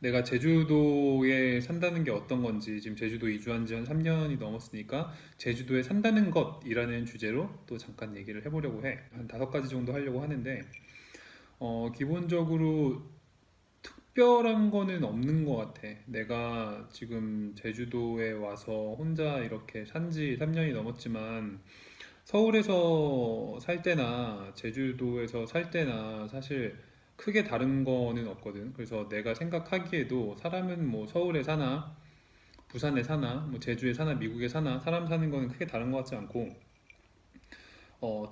내가 제주도에 산다는 게 어떤 건지, 지금 제주도 이주한 지 한 3년이 넘었으니까 제주도에 산다는 것이라는 주제로 또 잠깐 얘기를 해보려고 해. 한 5가지 정도 하려고 하는데, 기본적으로 특별한 거는 없는 것 같아. 내가 지금 제주도에 와서 혼자 이렇게 산지 3년이 넘었지만 서울에서 살 때나 제주도에서 살 때나 사실 크게 다른 거는 없거든. 그래서 내가 생각하기에도 사람은 뭐 서울에 사나 부산에 사나 뭐 제주에 사나 미국에 사나 사람 사는 거는 크게 다른 것 같지 않고,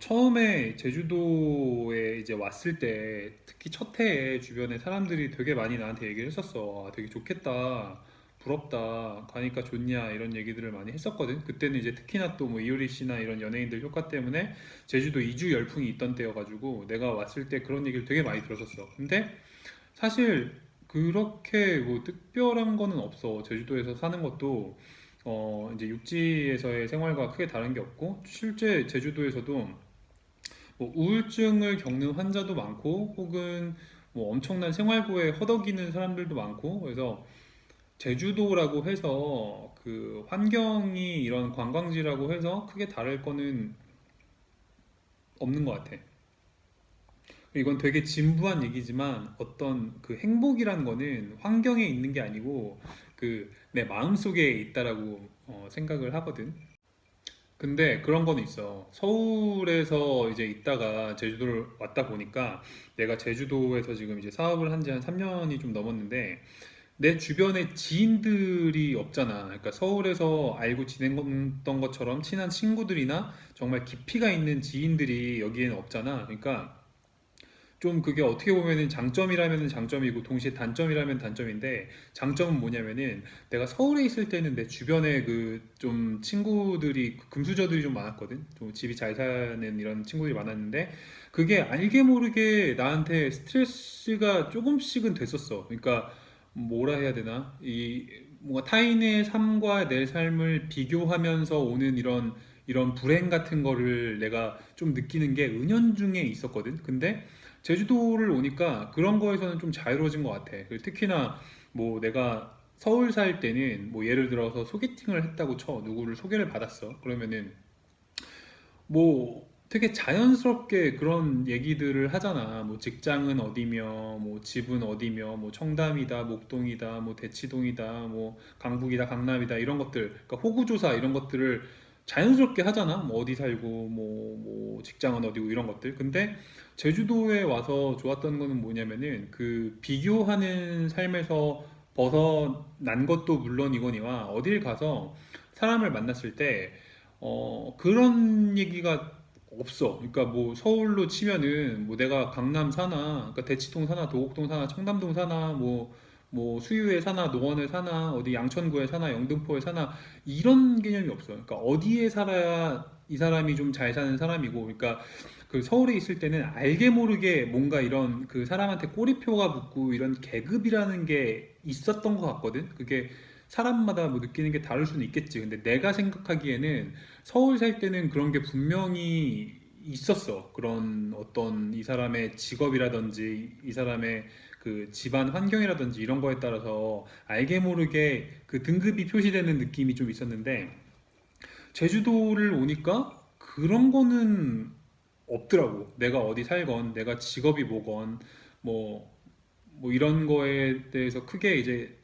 처음에 제주도에 이제 왔을 때 특히 첫 해에 주변에 사람들이 되게 많이 나한테 얘기를 했었어. 아, 되게 좋겠다. 부럽다. 가니까 좋냐. 이런 얘기들을 많이 했었거든. 그때는 이제 특히나 또 뭐 이효리 씨나 이런 연예인들 효과 때문에 제주도 이주 열풍이 있던 때여가지고 내가 왔을 때 그런 얘기를 되게 많이 들었었어. 근데 사실 그렇게 뭐 특별한 거는 없어. 제주도에서 사는 것도 이제 육지에서의 생활과 크게 다른 게 없고, 실제 제주도에서도 뭐 우울증을 겪는 환자도 많고 혹은 뭐 엄청난 생활고에 허덕이는 사람들도 많고, 그래서 제주도라고 해서 그 환경이 이런 관광지라고 해서 크게 다를 거는 없는 것 같아. 이건 되게 진부한 얘기지만 어떤 그 행복이라는 거는 환경에 있는 게 아니고 그 내 마음속에 있다라고 생각을 하거든. 근데 그런 거는 있어. 서울에서 이제 있다가 제주도를 왔다 보니까 내가 제주도에서 지금 이제 사업을 한 지 한 3년이 좀 넘었는데 내 주변에 지인들이 없잖아. 그러니까 서울에서 알고 지냈던 것처럼 친한 친구들이나 정말 깊이가 있는 지인들이 여기에는 없잖아. 그러니까 좀 그게 어떻게 보면은 장점이라면 장점이고 동시에 단점이라면 단점인데, 장점은 뭐냐면은 내가 서울에 있을 때는 내 주변에 그 좀 친구들이 금수저들이 좀 많았거든. 좀 집이 잘 사는 이런 친구들이 많았는데 그게 알게 모르게 나한테 스트레스가 조금씩은 됐었어. 그러니까 뭐라 해야 되나? 이 뭔가 타인의 삶과 내 삶을 비교하면서 오는 이런 불행 같은 거를 내가 좀 느끼는 게 은연중에 있었거든. 근데 제주도를 오니까 그런 거에서는 좀 자유로워진 것 같아. 그리고 특히나 뭐 내가 서울 살 때는 뭐 예를 들어서 소개팅을 했다고 쳐. 누구를 소개를 받았어. 그러면은 뭐 되게 자연스럽게 그런 얘기들을 하잖아. 뭐 직장은 어디며, 뭐 집은 어디며, 뭐 청담이다, 목동이다, 뭐 대치동이다, 뭐 강북이다, 강남이다 이런 것들. 그러니까 호구조사 이런 것들을 자연스럽게 하잖아. 뭐 어디 살고, 뭐 직장은 어디고 이런 것들. 근데 제주도에 와서 좋았던 거는 뭐냐면은 그 비교하는 삶에서 벗어난 것도 물론이거니와 어딜 가서 사람을 만났을 때 그런 얘기가 없어. 그러니까 뭐 서울로 치면은 뭐 내가 강남 사나, 그러니까 대치동 사나, 도곡동 사나, 청담동 사나, 뭐 수유에 사나, 노원에 사나, 어디 양천구에 사나, 영등포에 사나 이런 개념이 없어. 그러니까 어디에 살아야 이 사람이 좀 잘 사는 사람이고, 그러니까 그 서울에 있을 때는 알게 모르게 뭔가 이런 그 사람한테 꼬리표가 붙고 이런 계급이라는 게 있었던 것 같거든. 그게 사람마다 뭐 느끼는 게 다를 수는 있겠지. 근데 내가 생각하기에는 서울 살 때는 그런 게 분명히 있었어. 그런 어떤 이 사람의 직업이라든지 이 사람의 그 집안 환경이라든지 이런 거에 따라서 알게 모르게 그 등급이 표시되는 느낌이 좀 있었는데 제주도를 오니까 그런 거는 없더라고. 내가 어디 살건, 내가 직업이 뭐건, 뭐, 뭐 이런 거에 대해서 크게 이제,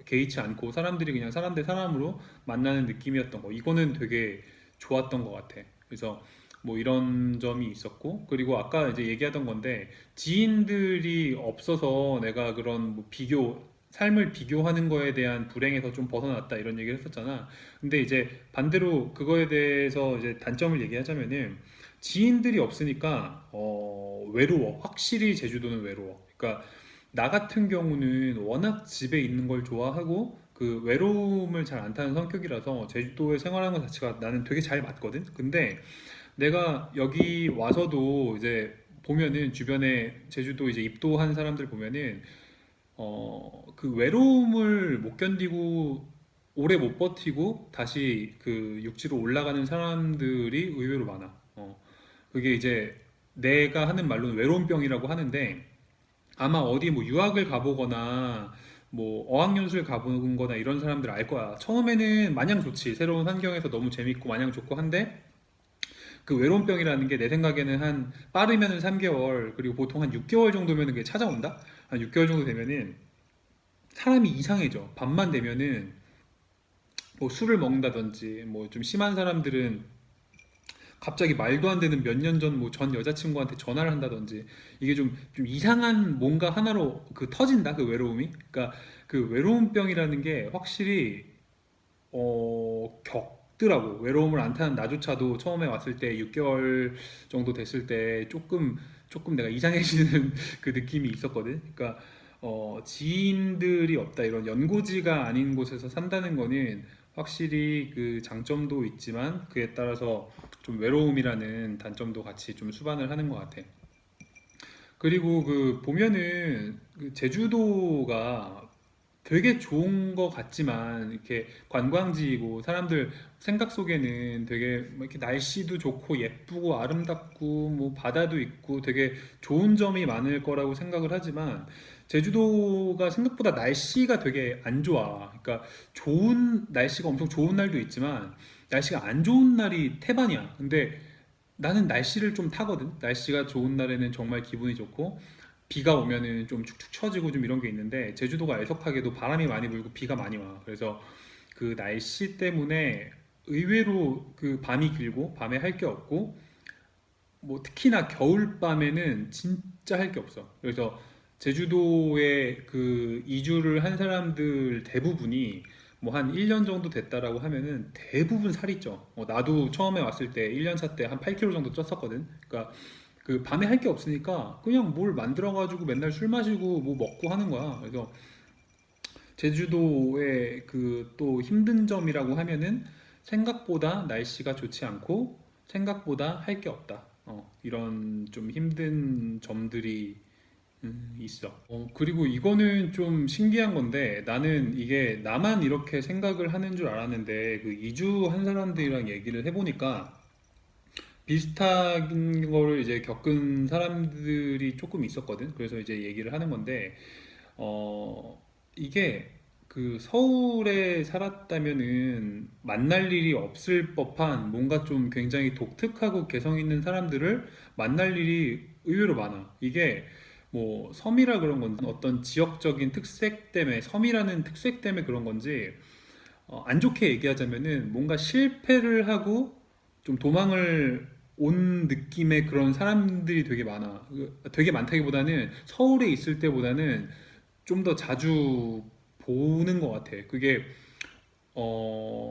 개의치 않고 사람들이 그냥 사람 대 사람으로 만나는 느낌이었던 거. 이거는 되게 좋았던 것 같아. 그래서 뭐 이런 점이 있었고, 그리고 아까 이제 얘기하던 건데, 지인들이 없어서 내가 그런 뭐 삶을 비교하는 거에 대한 불행에서 좀 벗어났다 이런 얘기를 했었잖아. 근데 이제 반대로 그거에 대해서 이제 단점을 얘기하자면은 지인들이 없으니까 외로워. 확실히 제주도는 외로워. 그러니까 나 같은 경우는 워낙 집에 있는 걸 좋아하고 그 외로움을 잘 안 타는 성격이라서 제주도에 생활하는 것 자체가 나는 되게 잘 맞거든. 근데 내가 여기 와서도 이제 보면은 주변에 제주도 이제 입도한 사람들 보면은 그 외로움을 못 견디고 오래 못 버티고 다시 그 육지로 올라가는 사람들이 의외로 많아. 그게 이제 내가 하는 말로는 외로움병이라고 하는데 아마 어디 뭐 유학을 가보거나 뭐 어학연수를 가본 거나 이런 사람들 알 거야. 처음에는 마냥 좋지. 새로운 환경에서 너무 재밌고 마냥 좋고 한데 그 외로움병이라는 게 내 생각에는 한 빠르면은 3개월 그리고 보통 한 6개월 정도면은 그게 찾아온다? 한 6개월 정도 되면은 사람이 이상해져. 밤만 되면은 뭐 술을 먹는다든지 뭐 좀 심한 사람들은 갑자기 말도 안 되는 몇 년 전 뭐 전 여자친구한테 전화를 한다든지 이게 좀 이상한 뭔가 하나로 그 터진다 그 외로움이. 그러니까 그 외로움병이라는 게 확실히 겪더라고. 외로움을 안 타는 나조차도 처음에 왔을 때 6개월 정도 됐을 때 조금 내가 이상해지는 그 느낌이 있었거든. 그러니까 지인들이 없다 이런 연고지가 아닌 곳에서 산다는 거는 확실히 그 장점도 있지만 그에 따라서 좀 외로움이라는 단점도 같이 좀 수반을 하는 것 같아. 그리고 그 보면은 그 제주도가 되게 좋은 것 같지만 이렇게 관광지이고 사람들 생각 속에는 되게 뭐 이렇게 날씨도 좋고 예쁘고 아름답고 뭐 바다도 있고 되게 좋은 점이 많을 거라고 생각을 하지만 제주도가 생각보다 날씨가 되게 안 좋아. 그러니까 좋은 날씨가 엄청 좋은 날도 있지만 날씨가 안 좋은 날이 태반이야. 근데 나는 날씨를 좀 타거든. 날씨가 좋은 날에는 정말 기분이 좋고 비가 오면은 좀 축축 처지고 좀 이런 게 있는데 제주도가 애석하게도 바람이 많이 불고 비가 많이 와. 그래서 그 날씨 때문에 의외로 그 밤이 길고 밤에 할 게 없고 뭐 특히나 겨울 밤에는 진짜 할 게 없어. 그래서 제주도에 그 이주를 한 사람들 대부분이 뭐 한 1년 정도 됐다라고 하면은 대부분 살이 쪄. 나도 처음에 왔을 때 1년 차 때 한 8kg 정도 쪘었거든. 그러니까 그 밤에 할 게 없으니까 그냥 뭘 만들어가지고 맨날 술 마시고 뭐 먹고 하는 거야. 그래서 제주도의 그 또 힘든 점이라고 하면은 생각보다 날씨가 좋지 않고 생각보다 할 게 없다. 이런 좀 힘든 점들이 있어. 그리고 이거는 좀 신기한 건데 나는 이게 나만 이렇게 생각을 하는 줄 알았는데 그 이주한 사람들이랑 얘기를 해보니까 비슷한 거를 이제 겪은 사람들이 조금 있었거든. 그래서 이제 얘기를 하는 건데, 이게 그 서울에 살았다면은 만날 일이 없을 법한 뭔가 좀 굉장히 독특하고 개성 있는 사람들을 만날 일이 의외로 많아. 이게 뭐 섬이라 그런 건지 어떤 지역적인 특색 때문에 섬이라는 특색 때문에 그런 건지 안 좋게 얘기하자면은 뭔가 실패를 하고 좀 도망을 온 느낌의 그런 사람들이 되게 많아. 되게 많다기보다는 서울에 있을 때보다는 좀 더 자주 보는 것 같아. 그게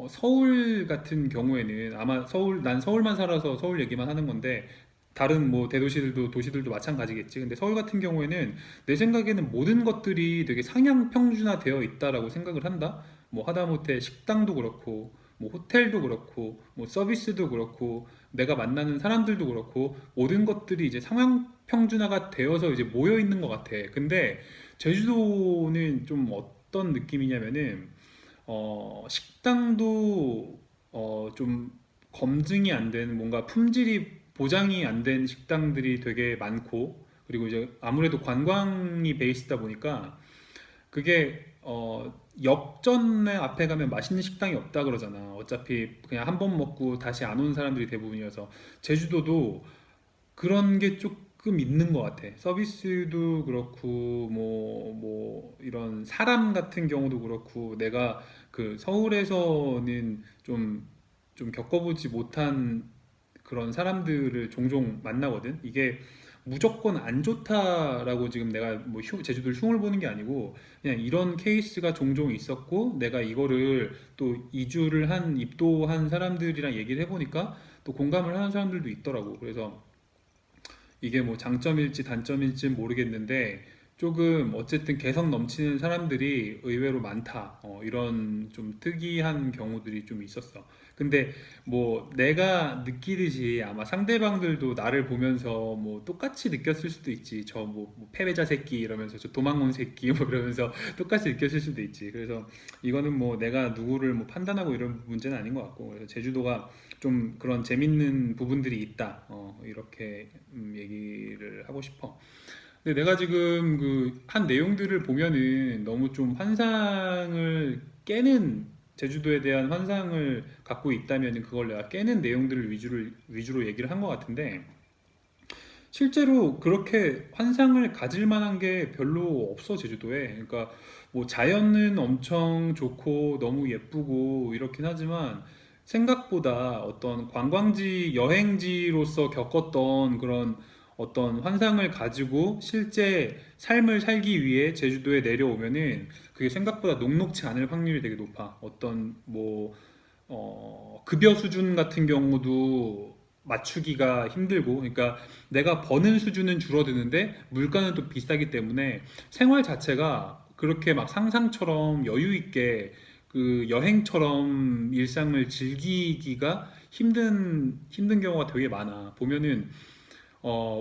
서울 같은 경우에는 아마 난 서울만 살아서 서울 얘기만 하는 건데 다른 뭐 대도시들도 도시들도 마찬가지겠지. 근데 서울 같은 경우에는 내 생각에는 모든 것들이 되게 상향 평준화되어 있다라고 생각을 한다. 뭐 하다못해 식당도 그렇고 뭐 호텔도 그렇고 뭐 서비스도 그렇고 내가 만나는 사람들도 그렇고 모든 것들이 이제 상향 평준화가 되어서 이제 모여 있는 것 같아. 근데 제주도는 좀 어떤 느낌이냐면은 식당도 좀 검증이 안 된 뭔가 품질이 보장이 안 된 식당들이 되게 많고 그리고 이제 아무래도 관광이 베이스다 보니까 그게 역전에 앞에 가면 맛있는 식당이 없다 그러잖아. 어차피 그냥 한 번 먹고 다시 안 온 사람들이 대부분이어서 제주도도 그런 게 조금 있는 것 같아. 서비스도 그렇고, 뭐, 이런 사람 같은 경우도 그렇고, 내가 그 서울에서는 좀 겪어보지 못한 그런 사람들을 종종 만나거든. 이게 무조건 안 좋다라고 지금 내가 뭐 제주도를 흉을 보는 게 아니고 그냥 이런 케이스가 종종 있었고 내가 이거를 또 이주를 한 입도한 사람들이랑 얘기를 해보니까 또 공감을 하는 사람들도 있더라고. 그래서 이게 뭐 장점일지 단점일지 모르겠는데 조금 어쨌든 개성 넘치는 사람들이 의외로 많다. 이런 좀 특이한 경우들이 좀 있었어. 근데 뭐 내가 느끼듯이 아마 상대방들도 나를 보면서 뭐 똑같이 느꼈을 수도 있지. 저 뭐 패배자 새끼 이러면서 저 도망온 새끼 뭐 이러면서 똑같이 느꼈을 수도 있지. 그래서 이거는 뭐 내가 누구를 뭐 판단하고 이런 문제는 아닌 것 같고 그래서 제주도가 좀 그런 재밌는 부분들이 있다. 이렇게 얘기를 하고 싶어. 근데 내가 지금 그 한 내용들을 보면은 너무 좀 환상을 깨는, 제주도에 대한 환상을 갖고 있다면 그걸 내가 깨는 내용들을 위주로 얘기를 한 것 같은데, 실제로 그렇게 환상을 가질 만한 게 별로 없어, 제주도에. 그러니까 뭐 자연은 엄청 좋고 너무 예쁘고 이렇긴 하지만, 생각보다 어떤 관광지, 여행지로서 겪었던 그런 어떤 환상을 가지고 실제 삶을 살기 위해 제주도에 내려오면은 그게 생각보다 녹록지 않을 확률이 되게 높아. 어떤 뭐 급여 수준 같은 경우도 맞추기가 힘들고, 그러니까 내가 버는 수준은 줄어드는데 물가는 또 비싸기 때문에 생활 자체가 그렇게 막 상상처럼 여유 있게 그 여행처럼 일상을 즐기기가 힘든 경우가 되게 많아. 보면은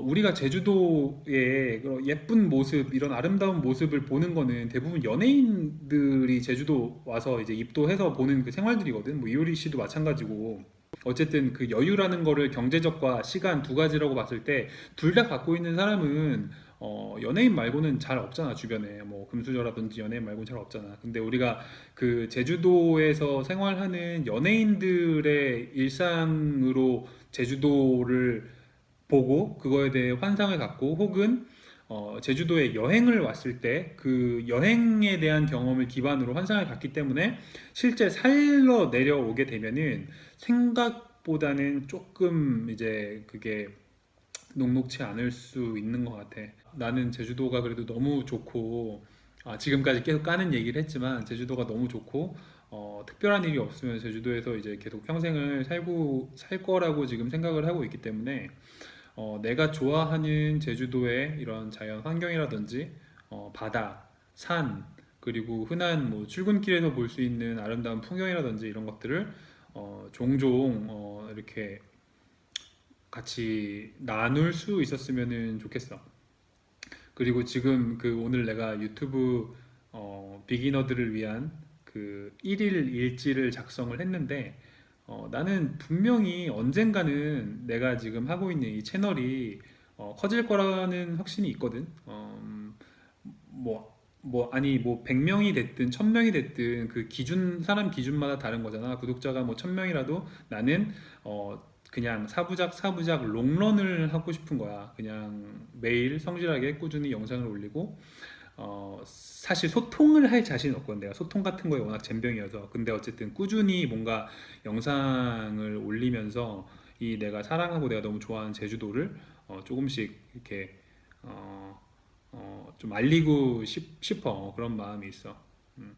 우리가 제주도의 그런 예쁜 모습, 이런 아름다운 모습을 보는 거는 대부분 연예인들이 제주도 와서 이제 입도해서 보는 그 생활들이거든. 뭐 이효리 씨도 마찬가지고. 어쨌든 그 여유라는 거를 경제적과 시간 두 가지라고 봤을 때 둘 다 갖고 있는 사람은 연예인 말고는 잘 없잖아, 주변에. 뭐 금수저라든지 연예인 말고는 잘 없잖아. 근데 우리가 그 제주도에서 생활하는 연예인들의 일상으로 제주도를 보고 그거에 대해 환상을 갖고, 혹은 제주도에 여행을 왔을 때 그 여행에 대한 경험을 기반으로 환상을 갖기 때문에 실제 살러 내려오게 되면은 생각보다는 조금 이제 그게 녹록지 않을 수 있는 것 같아. 나는 제주도가 그래도 너무 좋고, 지금까지 계속 까는 얘기를 했지만 제주도가 너무 좋고, 특별한 일이 없으면 제주도에서 이제 계속 평생을 살 거라고 지금 생각을 하고 있기 때문에, 내가 좋아하는 제주도의 이런 자연 환경이라든지 바다, 산, 그리고 흔한 뭐 출근길에서 볼 수 있는 아름다운 풍경이라든지 이런 것들을 종종 이렇게 같이 나눌 수 있었으면 좋겠어. 그리고 지금 그 오늘 내가 유튜브 비기너들을 위한 그 1일 일지를 작성을 했는데, 나는 분명히 언젠가는 내가 지금 하고 있는 이 채널이 커질 거라는 확신이 있거든. 아니, 뭐 100명이 됐든 1000명이 됐든 그 사람 기준마다 다른 거잖아. 구독자가 뭐 1000명이라도 나는 그냥 사부작 사부작 롱런을 하고 싶은 거야. 그냥 매일 성실하게 꾸준히 영상을 올리고, 사실 소통을 할 자신은 없거든. 내가 소통 같은 거에 워낙 젬병이어서. 근데 어쨌든 꾸준히 뭔가 영상을 올리면서 이 내가 사랑하고 내가 너무 좋아하는 제주도를 조금씩 이렇게 좀 알리고 싶어. 그런 마음이 있어.